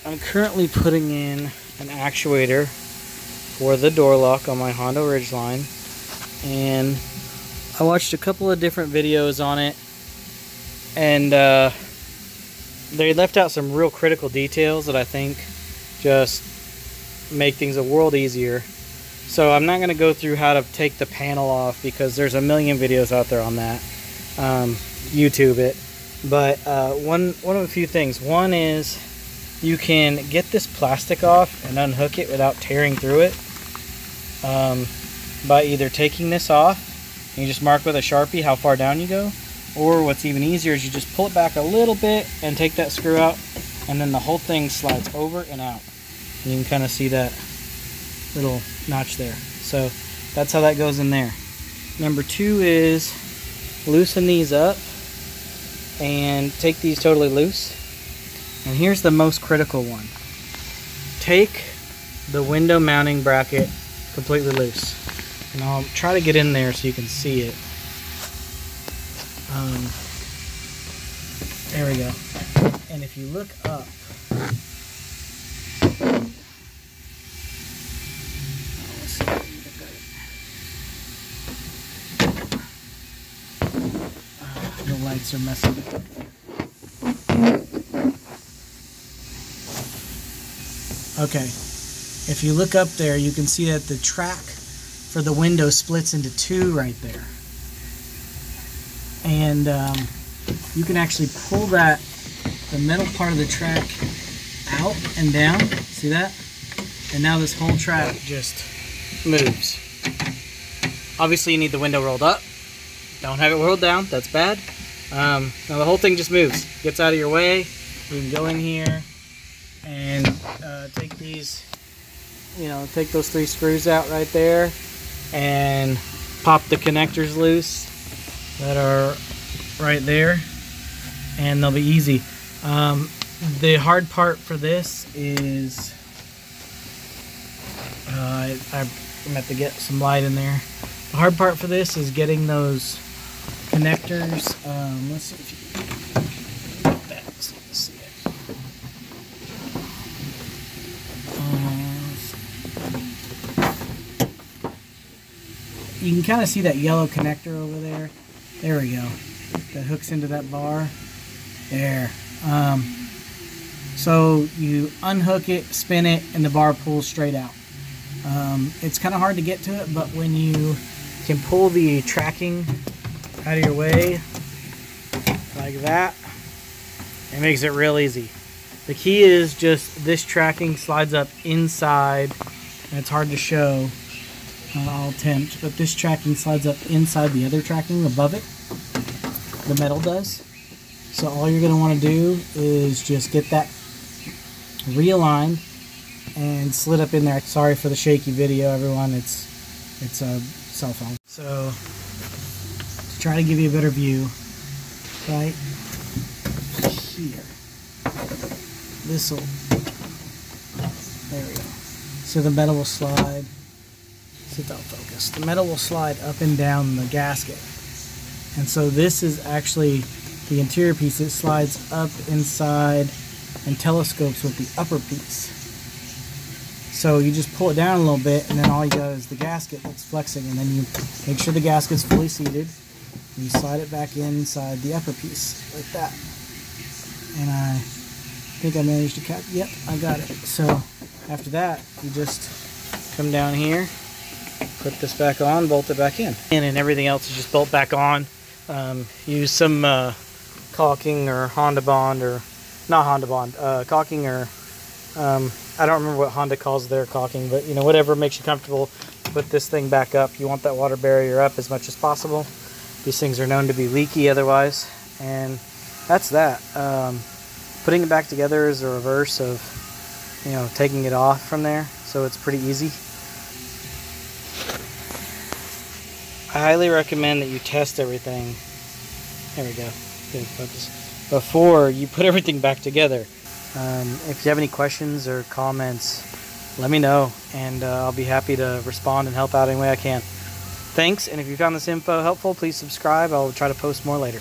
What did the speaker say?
I'm currently putting in an actuator for the door lock on my Honda Ridgeline, and I watched a couple of different videos on it, and they left out some real critical details that I think just make things a world easier. So I'm not going to go through how to take the panel off because there's a million videos out there on that. YouTube it. But one of a few things. One is you can get this plastic off and unhook it without tearing through it by either taking this off and you just mark with a Sharpie how far down you go, or what's even easier is you just pull it back a little bit and take that screw out, and then the whole thing slides over and out. And you can kind of see that little notch there. So that's how that goes in there. Number two is loosen these up and take these totally loose. And here's the most critical one. Take the window mounting bracket completely loose. And I'll try to get in there so you can see it. There we go. And if you look up, the lights are messing. Okay, if you look up there, you can see that the track for the window splits into two right there. And you can actually pull the metal part of the track out and down. See that? And now this whole track just moves. Obviously you need the window rolled up. Don't have it rolled down, that's bad. Now the whole thing just moves. Gets out of your way. You can go in here and take these, take those 3 screws out right there and pop the connectors loose that are right there, and they'll be easy. The hard part for this is I'm going to have to get some light in there. The hard part for this is getting those connectors. Let's see if you can get that so you can see it. You can kind of see that yellow connector over there. There we go. That hooks into that bar. There. So you unhook it, spin it, and the bar pulls straight out. It's kind of hard to get to it, but when you can pull the tracking out of your way like that, it makes it real easy. The key is just this tracking slides up inside, and it's hard to show. I'll attempt, but this tracking slides up inside the other tracking above it. The metal does. So all you're going to want to do is just get that realigned and slid up in there. Sorry for the shaky video, everyone. It's a cell phone. So to try to give you a better view, right here, there we go. So the metal will slide. Sit down, focus. The metal will slide up and down the gasket. And so this is actually the interior piece. It slides up inside and telescopes with the upper piece. So you just pull it down a little bit, and then all you got is the gasket that's flexing, and then you make sure the gasket's fully seated, and you slide it back inside the upper piece like that. And I think I managed to catch. Yep, I got it. So after that, you just come down here, put this back on, bolt it back in, and everything else is just bolt back on. Use some caulking or Honda Bond, or not Honda Bond, caulking, or I don't remember what Honda calls their caulking, but whatever makes you comfortable. Put this thing back up. You want that water barrier up as much as possible. These things are known to be leaky otherwise, and that's that. Putting it back together is a reverse of taking it off from there, so it's pretty easy. I highly recommend that you test everything. There we go. Good focus. Before you put everything back together. If you have any questions or comments, let me know, and I'll be happy to respond and help out any way I can. Thanks, and if you found this info helpful, please subscribe. I'll try to post more later.